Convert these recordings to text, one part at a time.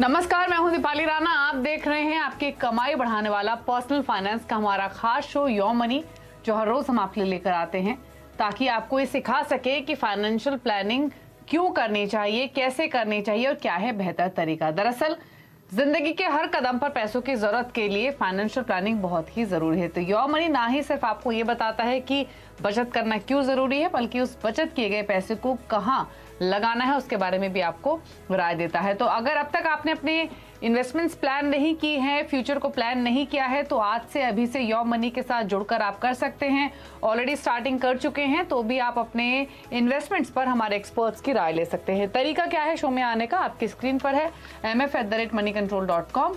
नमस्कार, मैं हूं दीपाली राणा। आप देख रहे हैं आपकी कमाई बढ़ाने वाला पर्सनल फाइनेंस का हमारा खास शो योर मनी, जो हर रोज हम आपके लिए लेकर आते हैं ताकि आपको ये सिखा सके कि फाइनेंशियल प्लानिंग क्यों करनी चाहिए, कैसे करनी चाहिए और क्या है बेहतर तरीका। दरअसल जिंदगी के हर कदम पर पैसों की जरूरत के लिए फाइनेंशियल प्लानिंग बहुत ही जरूरी है। तो योर मनी ना ही सिर्फ आपको ये बताता है कि बचत करना क्यों जरूरी है, बल्कि उस बचत किए गए पैसे को कहाँ लगाना है उसके बारे में भी आपको राय देता है। तो अगर अब तक आपने अपने इन्वेस्टमेंट्स प्लान नहीं की है, फ्यूचर को प्लान नहीं किया है, तो आज से अभी से योर मनी के साथ जुड़कर आप कर सकते हैं। ऑलरेडी स्टार्टिंग कर चुके हैं तो भी आप अपने इन्वेस्टमेंट्स पर हमारे एक्सपर्ट्स की राय ले सकते हैं। तरीका क्या है शो में आने का, आपकी स्क्रीन पर है mf@moneycontrol.com।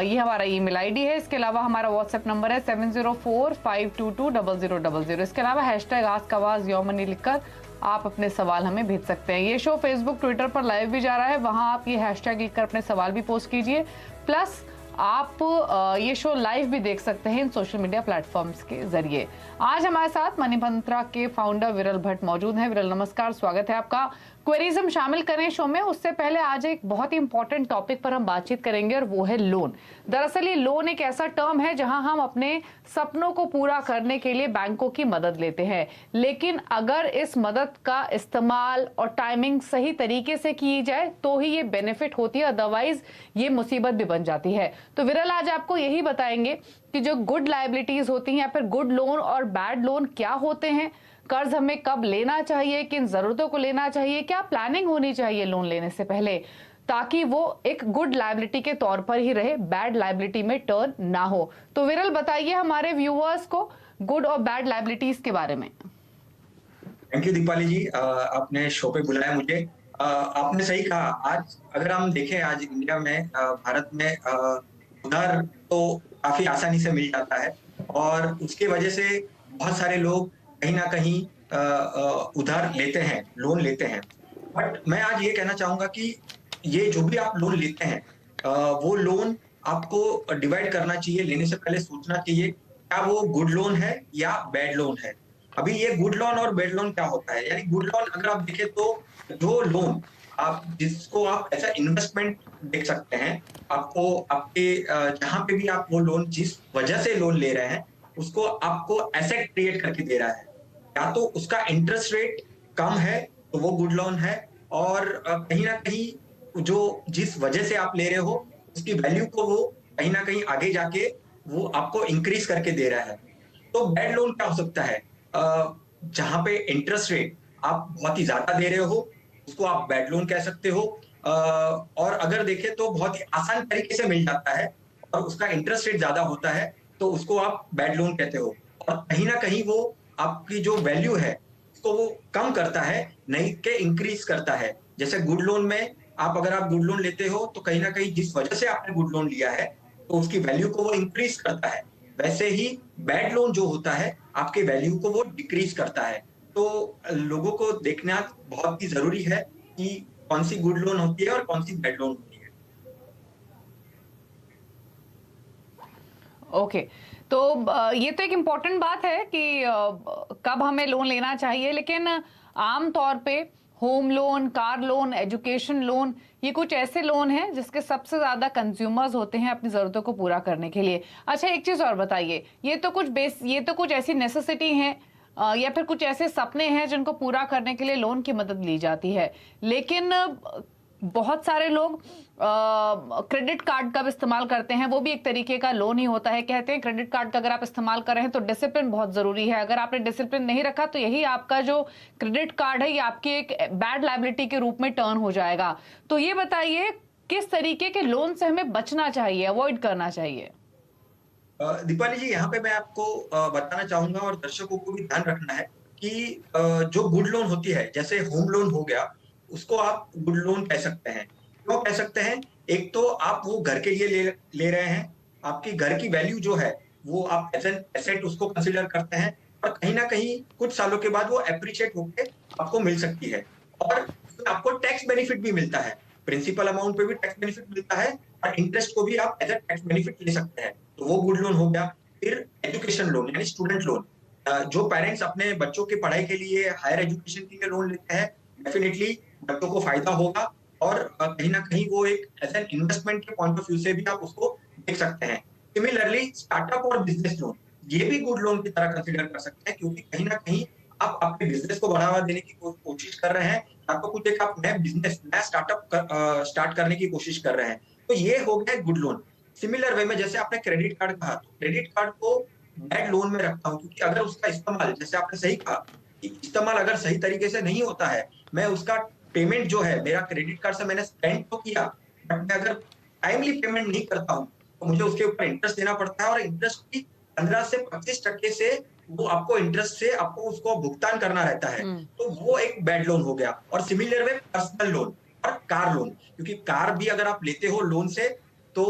ये हमारा ईमेल आईडी है। इसके अलावा हमारा व्हाट्सएप नंबर है 7045220000। इसके अलावा #AskAwaz योर मनी लिखकर आप अपने सवाल हमें भेज सकते हैं। ये शो फेसबुक, ट्विटर पर लाइव भी जा रहा है, वहां आप ये हैशटैग लिखकर अपने सवाल भी पोस्ट कीजिए। प्लस आप ये शो लाइव भी देख सकते हैं इन सोशल मीडिया प्लेटफॉर्म्स के जरिए। आज हमारे साथ मनी मंत्रा के फाउंडर विरल भट्ट मौजूद हैं। विरल नमस्कार, स्वागत है आपका। क्वेरीज हम शामिल करें शो में, उससे पहले आज एक बहुत ही इंपॉर्टेंट टॉपिक पर हम बातचीत करेंगे और वो है लोन। दरअसल ये लोन एक ऐसा टर्म है जहां हम अपने सपनों को पूरा करने के लिए बैंकों की मदद लेते हैं, लेकिन अगर इस मदद का इस्तेमाल और टाइमिंग सही तरीके से की जाए तो ही ये बेनिफिट होती है, अदरवाइज ये मुसीबत भी बन जाती है। तो विरल आज आपको यही बताएंगे कि जो गुड लायबिलिटीज होती हैं या फिर गुड लोन और बैड लोन क्या होते हैं, कर्ज हमें कब लेना चाहिए, किन जरूरतों को लेना चाहिए, क्या प्लानिंग होनी चाहिए लोन लेने से पहले, ताकि वो एक गुड लायबिलिटी के तौर पर ही रहे, बैड लायबिलिटी में टर्न ना हो। तो विरल बताइए हमारे व्यूअर्स को गुड और बैड लायबिलिटीज के बारे में। थैंक यू दीपाली जी, आपने शो पे बुलाया मुझे। आपने सही कहा। आज अगर हम देखें, आज इंडिया में, भारत में उधार तो काफी आसानी से मिल जाता है और उसके वजह से बहुत सारे लोग कहीं ना कहीं उधार लेते हैं, लोन लेते हैं। बट मैं आज ये कहना चाहूंगा कि ये जो भी आप लोन लेते हैं, वो लोन आपको डिवाइड करना चाहिए। लेने से पहले सोचना चाहिए क्या वो गुड लोन है या बैड लोन है। अभी ये गुड लोन और बैड लोन क्या होता है, यानी गुड लोन अगर आप देखें तो जो लोन आप जिसको आप एज इन्वेस्टमेंट देख सकते हैं, आपको आपके जहां पे भी आप वो लोन जिस वजह से लोन ले रहे हैं उसको आपको एसेट क्रिएट करके दे रहा है, या तो उसका इंटरेस्ट रेट कम है तो वो गुड लोन है, और कहीं ना कहीं जो जिस वजह से आप ले रहे हो उसकी वैल्यू को वो कहीं ना कहीं आगे जाके वो आपको इंक्रीज करके दे रहा है। तो बैड लोन क्या हो सकता है, जहां पे इंटरेस्ट रेट आप बहुत ही ज्यादा दे रहे हो उसको आप बैड लोन कह सकते हो। और अगर देखें तो बहुत ही आसान तरीके से मिल जाता है और उसका इंटरेस्ट रेट ज्यादा होता है तो उसको आप बैड लोन कहते हो। और कहीं ना कहीं वो आपकी जो वैल्यू है उसको वो कम करता है, नहीं के इंक्रीज करता है। जैसे गुड लोन में अगर आप गुड लोन लेते हो तो कहीं ना कहीं जिस वजह से आपने गुड लोन लिया है तो उसकी वैल्यू को वो इंक्रीज करता है। वैसे ही बैड लोन जो होता है आपके वैल्यू को वो डिक्रीज करता है। तो लोगों को देखना बहुत ही जरूरी है कि कौन सी गुड लोन होती है और कौन सी बैड लोन होती है। ओके, तो ये तो एक इम्पोर्टेंट बात है कि कब हमें लोन लेना चाहिए, लेकिन आम तौर पे home loan, car loan, education loan, ये कुछ ऐसे लोन हैं जिसके सबसे ज्यादा कंज्यूमर्स होते हैं अपनी जरूरतों को पूरा करने के लिए। अच्छा, एक चीज और बताइए, ये तो कुछ ऐसी नेसेसिटी हैं या फिर कुछ ऐसे सपने हैं जिनको पूरा करने के लिए लोन की मदद ली जाती है, लेकिन बहुत सारे लोग क्रेडिट कार्ड का भी इस्तेमाल करते हैं, वो भी एक तरीके का लोन ही होता है। कहते हैं क्रेडिट कार्ड का अगर आप इस्तेमाल कर रहे हैं तो डिसिप्लिन बहुत जरूरी है, अगर आपने डिसिप्लिन नहीं रखा तो यही आपका जो क्रेडिट कार्ड है ये आपकी एक बैड लायबिलिटी के रूप में टर्न हो जाएगा। तो ये बताइए किस तरीके के लोन से हमें बचना चाहिए, अवॉइड करना चाहिए। दीपाली जी, यहाँ पे मैं आपको बताना चाहूंगा और दर्शकों को भी ध्यान रखना है कि जो गुड लोन होती है, जैसे होम लोन हो गया, उसको आप गुड लोन कह सकते हैं। क्यों कह सकते हैं? एक तो आप वो घर के लिए ले रहे हैं, आपकी घर की वैल्यू जो है वो आप एज एन एसेट उसको कंसिडर करते हैं, और कहीं ना कहीं कुछ सालों के बाद वो एप्रिशिएट होकर आपको मिल सकती है। और आपको टैक्स बेनिफिट भी मिलता है, प्रिंसिपल अमाउंट पे भी टैक्स बेनिफिट मिलता है और इंटरेस्ट को भी आप एज ए टैक्स बेनिफिट ले सकते हैं। तो वो गुड लोन हो गया। फिर एजुकेशन लोन यानी स्टूडेंट लोन, जो पेरेंट्स अपने बच्चों की पढ़ाई के लिए, हायर एजुकेशन के लिए लोन लेते हैं, डेफिनेटली बच्चों को फायदा होगा और कहीं ना कहीं वो एक एज एन इन्वेस्टमेंट के पॉइंट ऑफ व्यू से भी आप उसको देख सकते हैं। सिमिलरली स्टार्टअप और बिजनेस लोन, ये भी गुड लोन की तरह कंसिडर कर सकते हैं, क्योंकि कहीं ना कहीं आप आपके बिजनेस को बढ़ावा देने की कोशिश कर रहे हैं, आपको कुछ एक आप नया बिजनेस, नया स्टार्टअप स्टार्ट करने की कोशिश कर रहे हैं, तो ये हो गया गुड लोन। सिमिलर वे में जैसे आपने क्रेडिट कार्ड कहा, तो क्रेडिट कार्ड को बैड लोन में रखता हूँ, क्योंकि अगर उसका इस्तेमाल, जैसे आपने सही कहा कि इस्तेमाल अगर सही तरीके से नहीं होता है, मैं उसका पेमेंट जो है मेरा क्रेडिट कार्ड से मैंने स्पेंड तो किया, बट मैं अगर टाइमली पेमेंट नहीं करता हूँ तो मुझे उसके ऊपर इंटरेस्ट देना पड़ता है, और इंटरेस्ट की 15 से 25% से वो आपको इंटरेस्ट से आपको उसको भुगतान करना रहता है, तो वो एक बैड लोन हो गया। और सिमिलर वे पर्सनल लोन और कार लोन, क्योंकि कार भी अगर आप लेते हो लोन से तो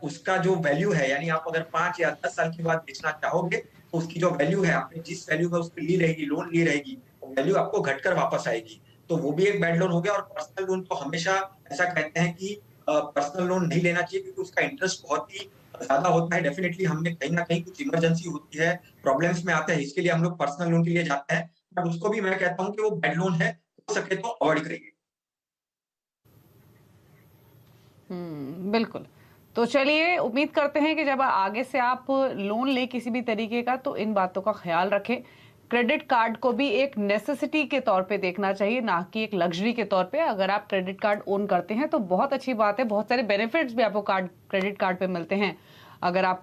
उसका जो वैल्यू है, यानी आप अगर 5 या 10 साल के बाद बेचना चाहोगे तो उसकी जो वैल्यू है, आपने जिस वैल्यू में उसकी ली रहेगी, लोन ली रहेगी, वो वैल्यू आपको घटकर वापस आएगी, तो वो भी एक बैड लोन हो गया। और पर्सनल लोन तो हमेशा ऐसा कहते हैं कि पर्सनल लोन नहीं लेना चाहिए, क्योंकि उसका इंटरेस्ट बहुत ही ज्यादा होता है। डेफिनेटली हमने कहीं ना कहीं कुछ इमरजेंसी होती है, प्रॉब्लम्स में आते हैं, इसके लिए हम लोग पर्सनल लोन के लिए जाते हैं, बट उसको भी मैं कहता हूँ कि वो बैड लोन है, हो सके तो अवॉइड करिए। बिल्कुल। तो चलिए, उम्मीद करते हैं कि जब आगे से आप लोन ले किसी भी तरीके का, तो इन बातों का ख्याल रखें। क्रेडिट कार्ड को भी एक नेसेसिटी के तौर पे देखना चाहिए, ना कि एक लग्जरी के तौर पे। अगर आप क्रेडिट कार्ड ओन करते हैं तो बहुत अच्छी बात है, बहुत सारे बेनिफिट्स भी आपको क्रेडिट कार्ड पे मिलते हैं अगर आप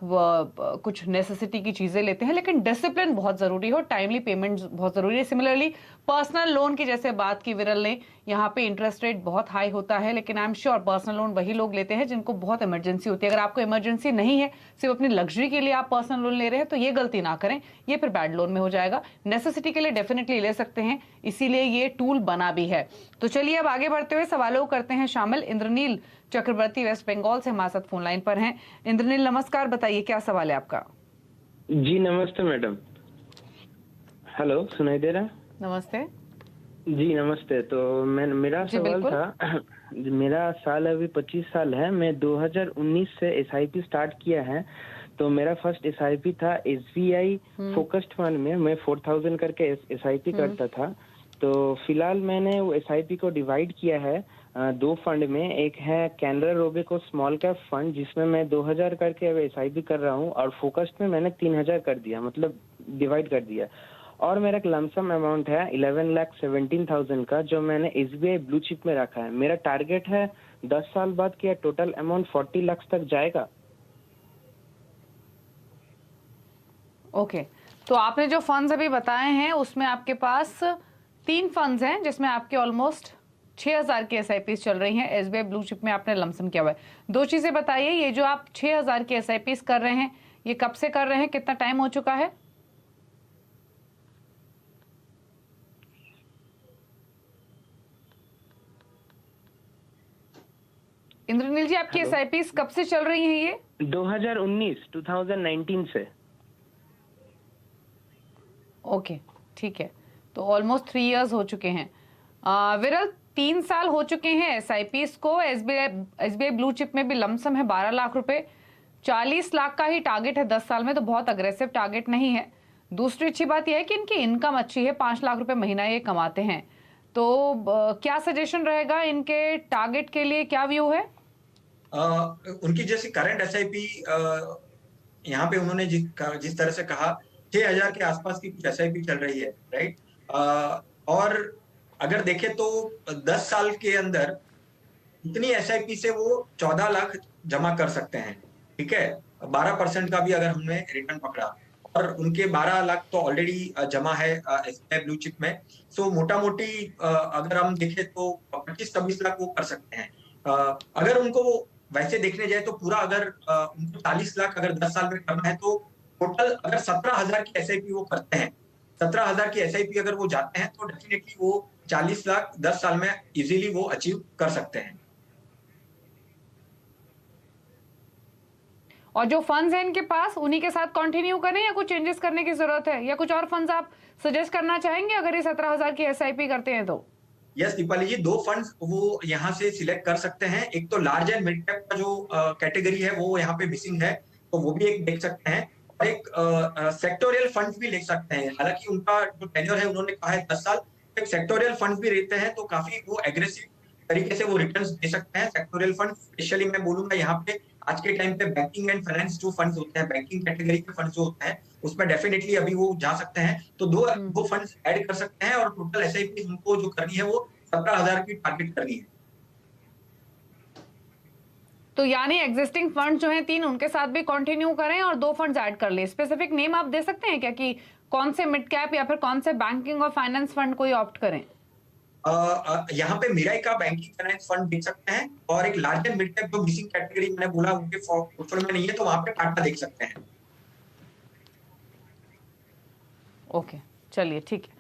कुछ नेसेसिटी की चीजें लेते हैं, लेकिन डिसिप्लिन बहुत जरूरी हो, टाइमली पेमेंट बहुत जरूरी है। सिमिलरली पर्सनल लोन की जैसे बात की विरल ने, यहाँ पे इंटरेस्ट रेट बहुत हाई होता है, लेकिन I am sure personal loan वही लोग लेते हैं जिनको बहुत इमरजेंसी होती है। अगर आपको इमरजेंसी नहीं है, सिर्फ अपनी लग्जरी के लिए आप पर्सनल लोन ले रहे हैं, तो ये गलती ना करें, ये फिर बैड लोन में हो जाएगा। नेसेसिटी के लिए डेफिनेटली ले सकते हैं, इसीलिए ये टूल बना भी है। तो चलिए अब आगे बढ़ते हुए सवालों को करते हैं शामिल। इंद्रनील चक्रवर्ती वेस्ट बंगाल से हमारे साथ फोन लाइन पर हैं। इंद्रनील नमस्कार, बताइए क्या सवाल है आपका। जी नमस्ते मैडम। हेलो, सुनाई दे रहा है? नमस्ते जी नमस्ते। तो मेरा जी, सवाल बिल्कुल। था मेरा साल अभी 25 साल है। मैं 2019 से एसआईपी स्टार्ट किया है। तो मेरा फर्स्ट एसआईपी था एसबीआई फोकस्ड फंड में। मैं 4000 करके एसआईपी करता था। तो फिलहाल मैंने वो एसआईपी को डिवाइड किया है दो फंड में। एक है Canara Robeco small cap fund, जिसमें मैं 2000 करके अब एसआईपी कर रहा हूँ, और फोकस्ड में मैंने 3000 कर दिया, मतलब डिवाइड कर दिया। और मेरा एक लमसम अमाउंट है 11,17,000 का, जो मैंने एसबीआई ब्लू चिप में रखा है। मेरा टारगेट है 10 साल बाद क्या टोटल अमाउंट 40 लाख तक जाएगा? ओके, तो आपने जो फंड्स अभी बताए हैं उसमें आपके पास 3 फंड्स हैं, जिसमें आपके ऑलमोस्ट 6000 की एसआईपीज चल रही हैं। एसबीआई ब्लू चिप में आपने लमसम किया हुआ है। 2 चीजें बताइए, ये जो आप 6000 की एसआईपीज कर रहे हैं, ये कब से कर रहे हैं, कितना टाइम हो चुका है? इंद्रनील जी, आपकी हेलो। एसआईपीज कब से चल रही हैं ये? 2019 से। ओके, ठीक है, तो ऑलमोस्ट 3 इयर्स हो चुके हैं। विरल, 3 साल हो चुके हैं एसआईपीस को। एसबीआई ब्लू चिप में भी लमसम है 12 लाख रुपए। 40 लाख का ही टारगेट है 10 साल में, तो बहुत अग्रेसिव टारगेट नहीं है। दूसरी अच्छी बात यह है कि इनकी इनकम अच्छी है, 5 लाख रुपए महीना ये कमाते हैं। तो क्या सजेशन रहेगा इनके टारगेट के लिए, क्या व्यू है? उनकी जैसे करंट एसआईपी, यहाँ पे उन्होंने जिस तरह से कहा 6000 के आसपास की कुछ एसआईपी चल रही है, राइट। और अगर देखें तो 10 साल के अंदर इतनी एसआईपी से वो 14 लाख जमा कर सकते हैं, ठीक है। 12% का भी अगर हमने रिटर्न पकड़ा, और उनके 12 लाख तो ऑलरेडी जमा है एसबीआई ब्लू चिप में। सो मोटा मोटी अगर हम देखें तो 25-26 लाख वो कर सकते हैं। अगर उनको वो वैसे देखने जाए तो पूरा अगर उनको 40 लाख अगर 10 साल में करना है, तो टोटल अगर 17,000 की एसआईपी वो करते हैं, 17,000 की एसआईपी अगर वो जाते हैं, तो डेफिनेटली वो 40 लाख 10 साल में इजीली वो अचीव कर सकते हैं। और जो फंड्स हैं इनके पास, उन्हीं के साथ कंटिन्यू करें या कुछ चेंजेस करने की जरूरत है, या कुछ और फंड्स आप सजेस्ट करना चाहेंगे अगर ये 17,000 की एसआईपी करते हैं तो? यस दीपाली जी, 2 फंड्स वो यहाँ से सिलेक्ट कर सकते हैं। एक तो लार्ज एंड मिड कैप का जो कैटेगरी है वो यहाँ पे मिसिंग है, तो वो भी एक देख सकते हैं। और एक सेक्टोरियल फंड्स भी ले सकते हैं। हालांकि उनका जो टेन्योर है, उन्होंने कहा है 10 साल। एक सेक्टोरियल फंड्स भी रहते हैं, तो काफी वो एग्रेसिव तरीके से वो रिटर्न्स दे सकते हैं। सेक्टोरियल फंड स्पेशली मैं बोलूंगा यहाँ पे आज के टाइम पे बैंकिंग एंड फाइनेंस जो फंड्स होते हैं, बैंकिंग कैटेगरी के फंड्स जो होते हैं, उसमें डेफिनेटली अभी वो जा सकते हैं। तो दो फंड्स ऐड कर सकते हैं और टोटल एसआईपी उनको जो करनी है वो 17,000 की टारगेट करनी है। तो यानी एग्जिस्टिंग फंड जो हैं 3 उनके साथ भी कंटिन्यू करें और 2 फंड्स ऐड कर लें। स्पेसिफिक नेम आप दे सकते हैं क्या कि कौन से मिड कैप या फिर कौन से बैंकिंग और फाइनेंस फंड कोई ऑप्ट करें? यहाँ पे मिराई का बैंकिंग फाइनेंस फंड देख सकते हैं और एक लार्जर मिड कैप जो मिसिंग कैटेगरी मैंने बोला उनके पोर्टफोलियो में नहीं है, तो वहां पे टाटा देख सकते हैं। ओके, चलिए ठीक है।